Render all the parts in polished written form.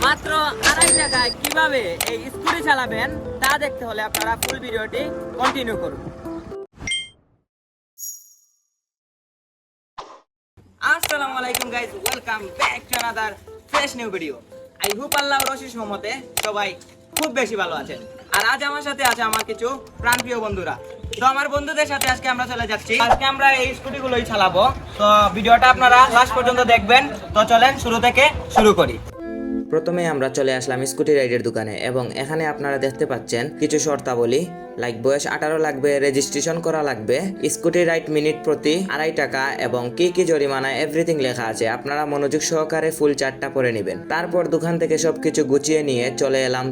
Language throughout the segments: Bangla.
মাত্র 2.5 টাকায় কিভাবে এই স্কুটি চালাবেন তা দেখতে হলে আপনারা ফুল ভিডিওটি কন্টিনিউ করুন। আসসালামু আলাইকুম guys, welcome back to another fresh new video. I hope আল্লাহর অশেষ রহমতে সবাই খুব বেশি ভালো আছেন। আর আজ আমার সাথে আছে আমার কিছু প্রাণপ্রিয় বন্ধুরা। তো আমার বন্ধুদের সাথে আজকে আমরা চলে যাচ্ছি, আজকে আমরা এই স্কুটিগুলোই চালাবো। তো ভিডিওটা আপনারা লাস্ট পর্যন্ত দেখবেন। তো চলেন শুরু থেকে শুরু করি। প্রথমে আমরা চলে আসলাম স্কুটি রাইডের দোকানে এবং এখানে আপনারা দেখতে পাচ্ছেন কিছু শর্তাবলী, লাইক বয়স 18 লাগবে, রেজিস্ট্রেশন করা লাগবে, স্কুটি রাইড মিনিট প্রতি 2.5 টাকা এবং কি কি জরিমানা এভরিথিং লেখা আছে। আপনারা মনোযোগ সহকারে ফুল চার্টটা পড়ে নেবেন। তারপর দোকান থেকে সবকিছু গুছিয়ে নিয়ে চলে এলাম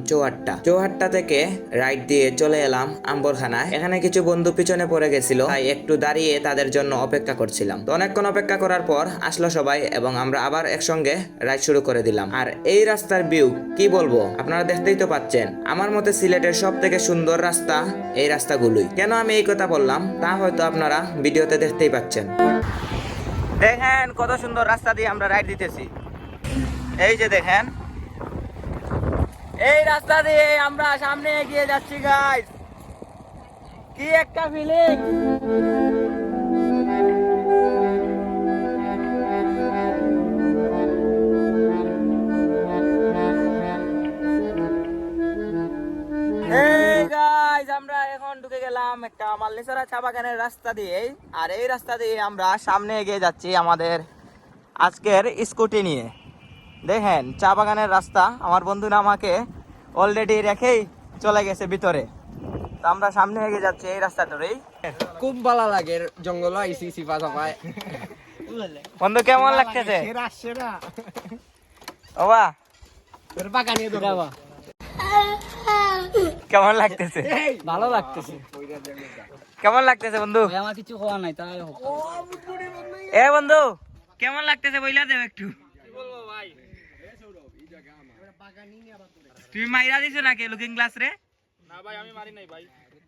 চৌহাট্টা থেকে রাইড দিয়ে চলে এলাম আম্বরখানায়। এখানে কিছু বন্ধু পিছনে পড়ে গেছিল, তাই একটু দাঁড়িয়ে তাদের জন্য অপেক্ষা করছিলাম। তো অনেকক্ষণ অপেক্ষা করার পর আসলো সবাই এবং আমরা আবার একসঙ্গে রাইড শুরু করে দিলাম। আর এই রাস্তার ভিউ কি বলবো, আপনারা দেখতেই তো পাচ্ছেন। আমার মতে সিলেটের সব থেকে সুন্দর রাস্তা এই রাস্তাগুলোই। কেন আমি এই কথা বললাম তা হয়তো আপনারা ভিডিওতে দেখতেই পাচ্ছেন। দেখেন কত সুন্দর রাস্তা দিয়ে আমরা রাইড দিতেছি। এই যে দেখেন, এই রাস্তা দিয়ে আমরা সামনে এগিয়ে যাচ্ছি গাইস। কি একটা ফিলিং! আমরা এখন ঢুকে গেলাম একটা মাল্লেছড়া চা বাগানের রাস্তা দিয়ে। আর এই রাস্তা দিয়ে আমরা সামনে এগিয়ে যাচ্ছি আমাদের আজকের স্কুটি নিয়ে। দেখেন চা বাগানের রাস্তা, আমার বন্ধুরা আমাকে অলরেডি রেখেই চলে গেছে ভিতরে। তো আমরা সামনে এগিয়ে যাচ্ছি এই রাস্তাটারেই। খুব ভালো লাগে জঙ্গল আইসি সিফা সাফায়। বন্ধু কেমন লাগতেছে? সেরা সেরা ওবা তোর বাগানে দৌড়াবা। কেমন লাগতেছে? ভালো লাগতেছে। কেমন লাগতেছে বন্ধু? আমার কিছু হওয়া নাই তাই হোক। এ বন্ধু কেমন লাগতেছে বইলা দেও একটু। তুমি মাইরা দিছো নাকি লুকিং গ্লাস রে? না ভাই আমি মারি নাই ভাই।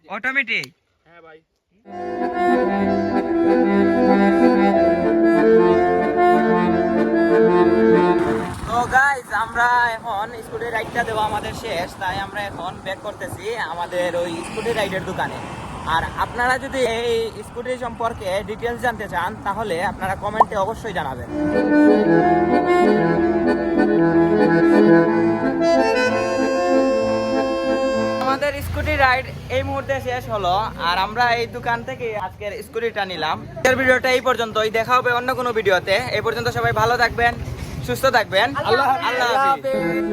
অটোমেটিক? হ্যাঁ ভাই। তো গাইস আমরা এখন স্কুটি রাইডটা দেবো আমাদের শেষ, তাই আমরা এখন ব্যাক করতেছি আমাদের ওই স্কুটি রাইডের দোকানে। আর আপনারা যদি এই স্কুটি সম্পর্কে ডিটেলস জানতে চান তাহলে আপনারা কমেন্টে অবশ্যই জানাবেন। আমাদের স্কুটি রাইড এই মুহূর্তে শেষ হলো আর আমরা এই দোকান থেকে আজকের স্কুটিটা নিলাম। আজকের ভিডিওটা এই পর্যন্তই, দেখা হবে অন্য কোনো ভিডিওতে। এই পর্যন্ত সবাই ভালো থাকবেন, সুস্থ থাকবেন। আল্লাহ হাফেজ।